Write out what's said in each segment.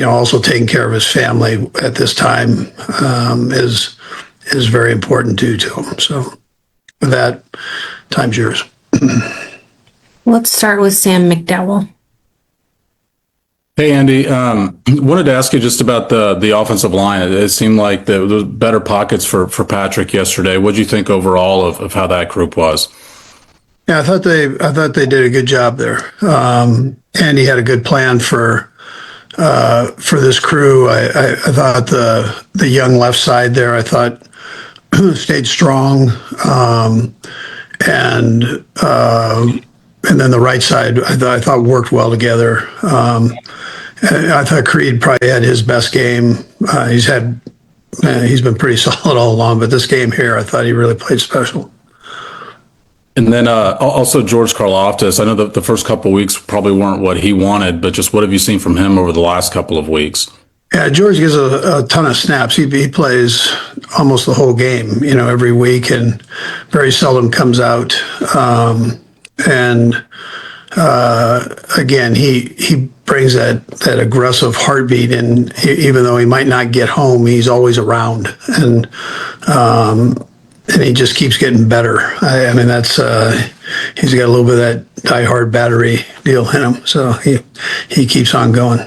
also taking care of his family at this time is very important to him. So with that, time's yours. Let's start with Sam McDowell. Hey, Andy, wanted to ask you just about the offensive line. It seemed like there was better pockets for Patrick yesterday. What did you think overall of how that group was? Yeah, I thought they did a good job there. Andy had a good plan for this crew. I thought the young left side there, I thought stayed strong, and then the right side I thought worked well together. I thought Creed probably had his best game. He's been pretty solid all along, but this game here, I thought he really played special. And then also George Karlaftis. I know that the first couple of weeks probably weren't what he wanted, but just what have you seen from him over the last couple of weeks? Yeah, George gets a ton of snaps. He plays almost the whole game, every week, and very seldom comes out. Again, he brings that aggressive heartbeat, and even though he might not get home, he's always around, and he just keeps getting better. I mean, that's he's got a little bit of that diehard battery deal in him, so he keeps on going.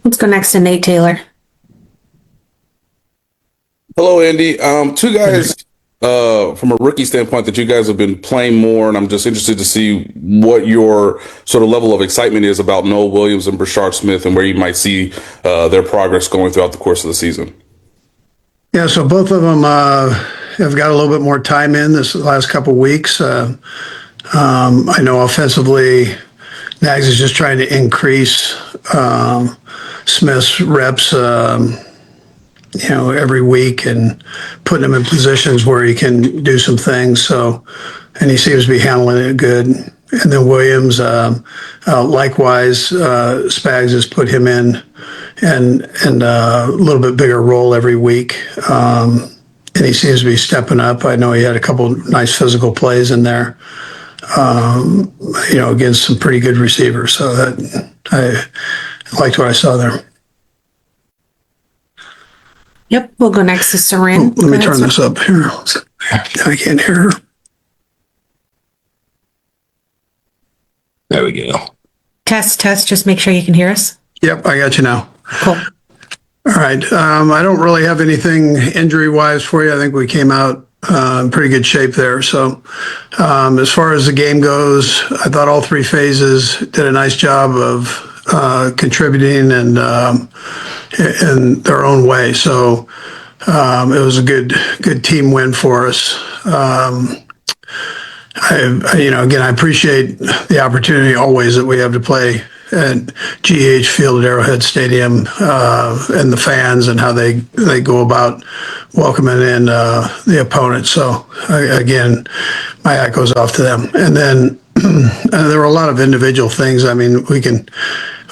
Let's go next to Nate Taylor. Hello, Andy. Two guys from a rookie standpoint that you guys have been playing more, and I'm just interested to see what your sort of level of excitement is about Noah Williams and Brashard Smith and where you might see their progress going throughout the course of the season. Yeah, so both of them have got a little bit more time in this last couple of weeks. I know offensively, Nags is just trying to increase Smith's reps, every week and putting him in positions where he can do some things. So, and he seems to be handling it good. And then Williams, likewise, Spags has put him in and a little bit bigger role every week. And he seems to be stepping up. I know he had a couple nice physical plays in there, against some pretty good receivers. So that I liked what I saw there. Yep, we'll go next to Saran. Let me turn this up here. I can't hear her. There we go. Test, just make sure you can hear us. Yep, I got you now. Cool. All right. I don't really have anything injury-wise for you. I think we came out in pretty good shape there. So as far as the game goes, I thought all three phases did a nice job of contributing and in their own way. So it was a good team win for us. Again, I appreciate the opportunity always that we have to play at GH Field at Arrowhead Stadium, and the fans and how they go about welcoming in the opponent. So again, my hat goes off to them. And then there were a lot of individual things. I mean, we can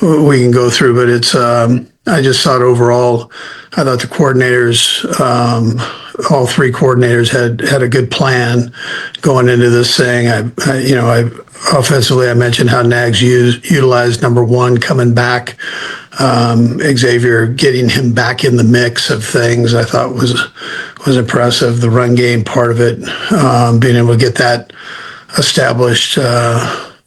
go through, but it's I just thought overall, I thought the coordinators, all three coordinators had a good plan going into this thing. Offensively, I mentioned how Nags utilized number one coming back, Xavier getting him back in the mix of things. I thought was impressive. The run game part of it, being able to get that established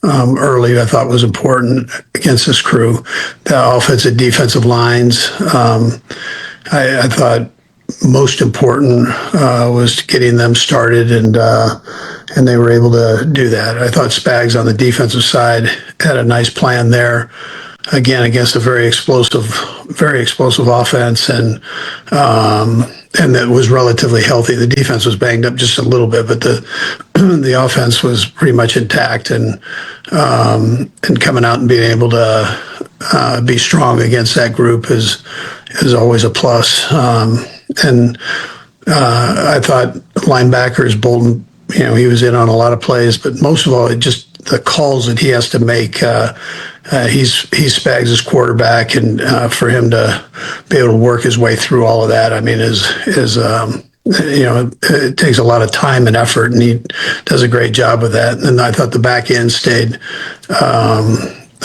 early, I thought was important against this crew. The offensive, defensive lines, I thought most important was getting them started, and they were able to do that. I thought Spags on the defensive side had a nice plan there, again against a very explosive offense, and that was relatively healthy. The defense was banged up just a little bit, but the offense was pretty much intact, and coming out and being able to be strong against that group is always a plus. And I thought linebackers, Bolton, he was in on a lot of plays, but most of all, it just the calls that he has to make. He's Spags' quarterback, and for him to be able to work his way through all of that, I mean, it takes a lot of time and effort, and he does a great job with that. And I thought the back end stayed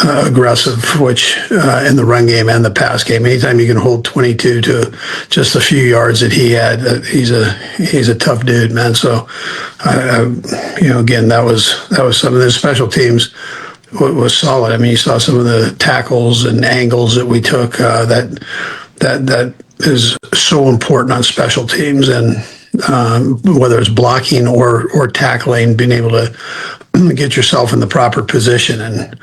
aggressive, which in the run game and the pass game, anytime you can hold 22 to just a few yards that he had, he's a tough dude, man. So, again, that was some of the special teams was solid. I mean, you saw some of the tackles and angles that we took. That is so important on special teams, and whether it's blocking or tackling, being able to get yourself in the proper position. And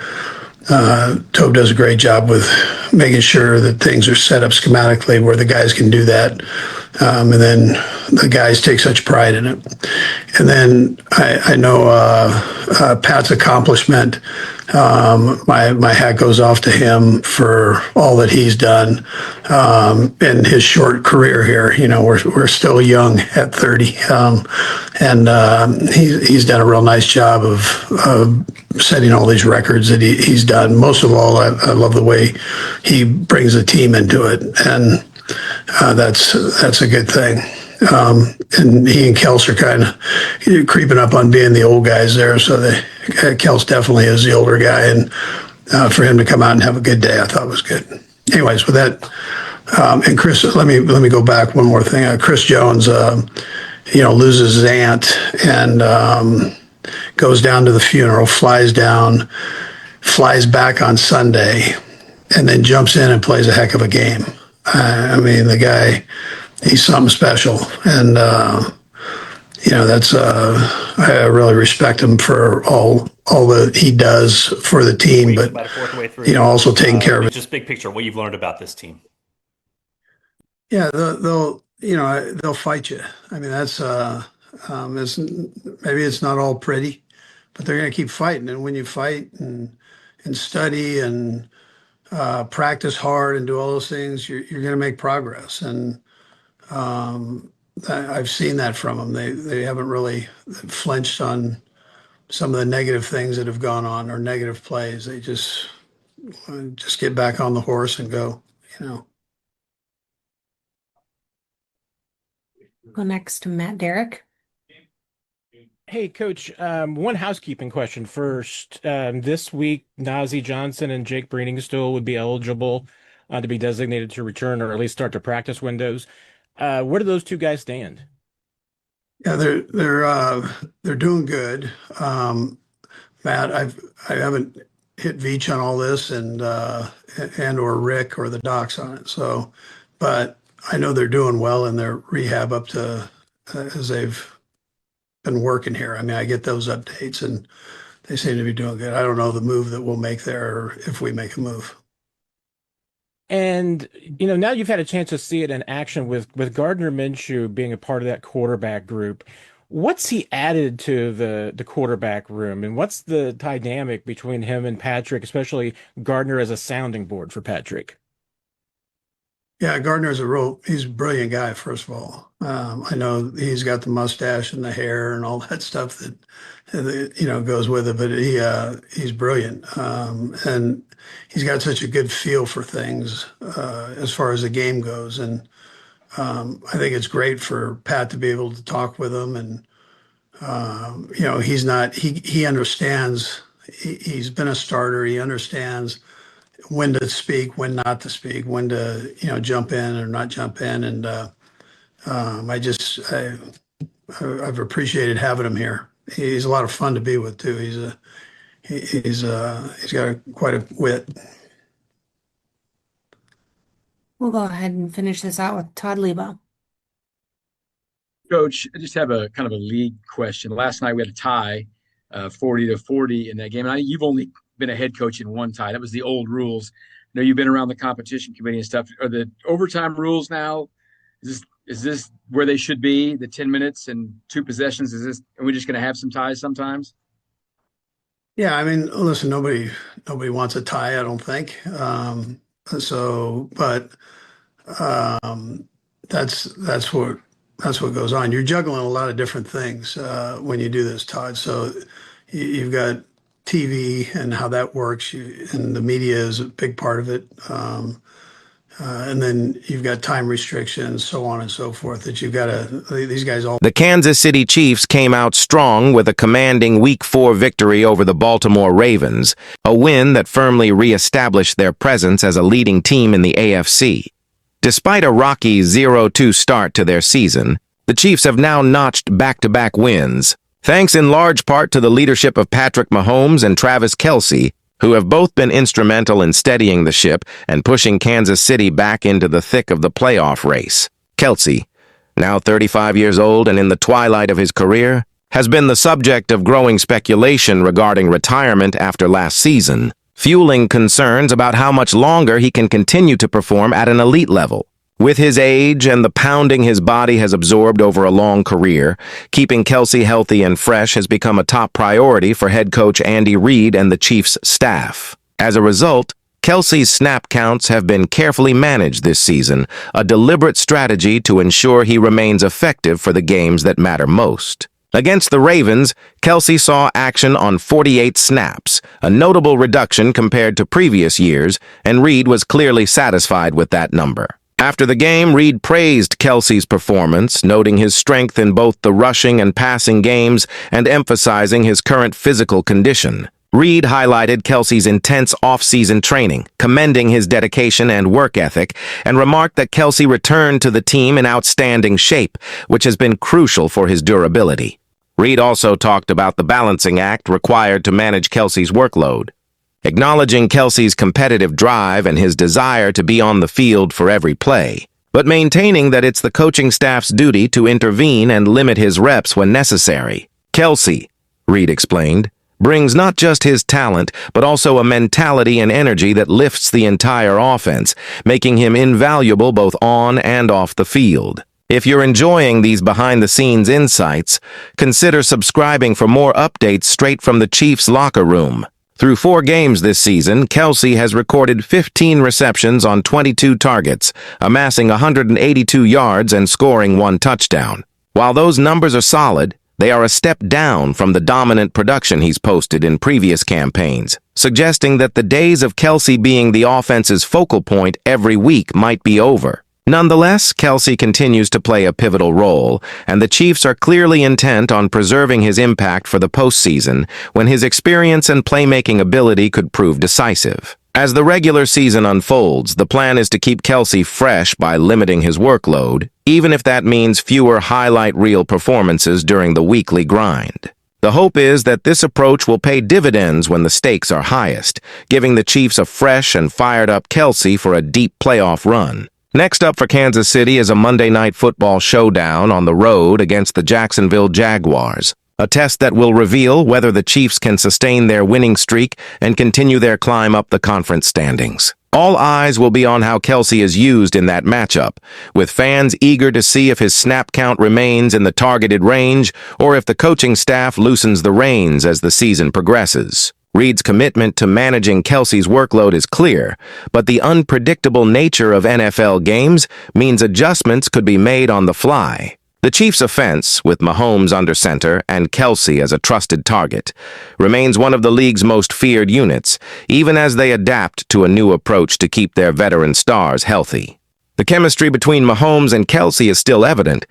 Tobe does a great job with making sure that things are set up schematically where the guys can do that. And then the guys take such pride in it. And then I know Pat's accomplishment. My hat goes off to him for all that he's done in his short career here. You know, we're still young at 30, and he's done a real nice job of setting all these records that he's done. Most of all, I love the way he brings the team into it, and that's a good thing. And he and Kelce are kind of creeping up on being the old guys there. So Kelce definitely is the older guy, and for him to come out and have a good day, I thought was good. Anyways, with that, and Chris, let me go back one more thing. Chris Jones, loses his aunt and goes down to the funeral, flies down, flies back on Sunday, and then jumps in and plays a heck of a game. I mean, the guy, he's something special. And, that's, I really respect him for all that he does for the team, but, also taking care of it. Just big picture, what you've learned about this team. Yeah, they'll fight you. I mean, that's, maybe it's not all pretty, but they're going to keep fighting. And when you fight and study and practice hard and do all those things, you're going to make progress. And I've seen that from them. They haven't really flinched on some of the negative things that have gone on or negative plays. They just get back on the horse and go. Go next to Matt Derrick. Hey, Coach, one housekeeping question first. This week, Najee Johnson and Jake Breeningsteel would be eligible to be designated to return or at least start their practice windows. Where do those two guys stand? Yeah, they're doing good. Matt, I haven't hit Veach on all this and or Rick or the docs on it. So, but I know they're doing well in their rehab up to as they've been working here. I mean, I get those updates and they seem to be doing good. I don't know the move that we'll make there or if we make a move. And, now you've had a chance to see it in action with Gardner Minshew being a part of that quarterback group. What's he added to the quarterback room, and what's the dynamic between him and Patrick, especially Gardner as a sounding board for Patrick? Yeah, Gardner's he's a brilliant guy, first of all. I know he's got the mustache and the hair and all that stuff that goes with it, but he's brilliant. And he's got such a good feel for things as far as the game goes. And I think it's great for Pat to be able to talk with him. And, he understands, he's been a starter. He understands when to speak, when not to speak, when to, jump in or not jump in. And I've appreciated having him here. He's a lot of fun to be with too. He's got quite a wit. We'll go ahead and finish this out with Todd Lebo. Coach, I just have a kind of a league question. Last night we had a tie, 40-40 in that game. And you've only been a head coach in one tie. That was the old rules. I know you've been around the competition committee and stuff. Are the overtime rules now? Is this where they should be? The 10 minutes and 2 possessions? Are we just going to have some ties sometimes? Yeah, I mean, listen, nobody wants a tie, I don't think. That's what goes on. You're juggling a lot of different things when you do this, Todd. So you've got TV and how that works, and the media is a big part of it. And then you've got time restrictions, so on and so forth, that you've got to, these guys all. The Kansas City Chiefs came out strong with a commanding Week 4 victory over the Baltimore Ravens, a win that firmly re-established their presence as a leading team in the AFC. Despite a rocky 0-2 start to their season, the Chiefs have now notched back-to-back wins, thanks in large part to the leadership of Patrick Mahomes and Travis Kelce, who have both been instrumental in steadying the ship and pushing Kansas City back into the thick of the playoff race. Kelce, now 35 years old and in the twilight of his career, has been the subject of growing speculation regarding retirement after last season, fueling concerns about how much longer he can continue to perform at an elite level. With his age and the pounding his body has absorbed over a long career, keeping Kelce healthy and fresh has become a top priority for head coach Andy Reid and the Chiefs' staff. As a result, Kelce's snap counts have been carefully managed this season, a deliberate strategy to ensure he remains effective for the games that matter most. Against the Ravens, Kelce saw action on 48 snaps, a notable reduction compared to previous years, and Reid was clearly satisfied with that number. After the game, Reid praised Kelce's performance, noting his strength in both the rushing and passing games and emphasizing his current physical condition. Reid highlighted Kelce's intense off-season training, commending his dedication and work ethic, and remarked that Kelce returned to the team in outstanding shape, which has been crucial for his durability. Reid also talked about the balancing act required to manage Kelce's workload, acknowledging Kelce's competitive drive and his desire to be on the field for every play, but maintaining that it's the coaching staff's duty to intervene and limit his reps when necessary. Kelce, Reid explained, brings not just his talent, but also a mentality and energy that lifts the entire offense, making him invaluable both on and off the field. If you're enjoying these behind-the-scenes insights, consider subscribing for more updates straight from the Chiefs' locker room. Through 4 games this season, Kelce has recorded 15 receptions on 22 targets, amassing 182 yards and scoring 1 touchdown. While those numbers are solid, they are a step down from the dominant production he's posted in previous campaigns, suggesting that the days of Kelce being the offense's focal point every week might be over. Nonetheless, Kelce continues to play a pivotal role, and the Chiefs are clearly intent on preserving his impact for the postseason when his experience and playmaking ability could prove decisive. As the regular season unfolds, the plan is to keep Kelce fresh by limiting his workload, even if that means fewer highlight reel performances during the weekly grind. The hope is that this approach will pay dividends when the stakes are highest, giving the Chiefs a fresh and fired-up Kelce for a deep playoff run. Next up for Kansas City is a Monday Night Football showdown on the road against the Jacksonville Jaguars, a test that will reveal whether the Chiefs can sustain their winning streak and continue their climb up the conference standings. All eyes will be on how Kelce is used in that matchup, with fans eager to see if his snap count remains in the targeted range or if the coaching staff loosens the reins as the season progresses. Reid's commitment to managing Kelce's workload is clear, but the unpredictable nature of NFL games means adjustments could be made on the fly. The Chiefs' offense, with Mahomes under center and Kelce as a trusted target, remains one of the league's most feared units, even as they adapt to a new approach to keep their veteran stars healthy. The chemistry between Mahomes and Kelce is still evident,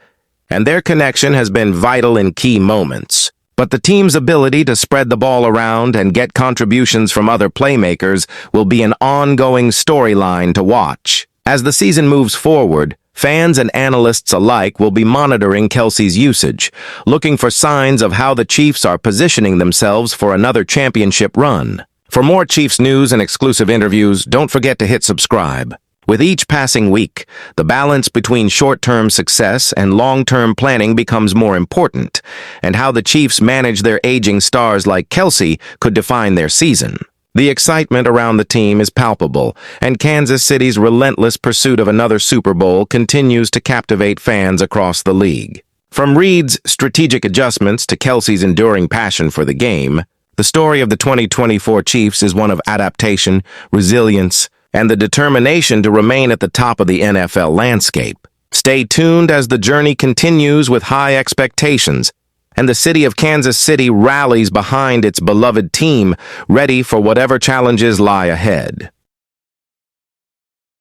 and their connection has been vital in key moments. But the team's ability to spread the ball around and get contributions from other playmakers will be an ongoing storyline to watch. As the season moves forward, fans and analysts alike will be monitoring Kelce's usage, looking for signs of how the Chiefs are positioning themselves for another championship run. For more Chiefs news and exclusive interviews, don't forget to hit subscribe. With each passing week, the balance between short-term success and long-term planning becomes more important, and how the Chiefs manage their aging stars like Kelce could define their season. The excitement around the team is palpable, and Kansas City's relentless pursuit of another Super Bowl continues to captivate fans across the league. From Reid's strategic adjustments to Kelce's enduring passion for the game, the story of the 2024 Chiefs is one of adaptation, resilience, and the determination to remain at the top of the NFL landscape. Stay tuned as the journey continues with high expectations, and the city of Kansas City rallies behind its beloved team, ready for whatever challenges lie ahead.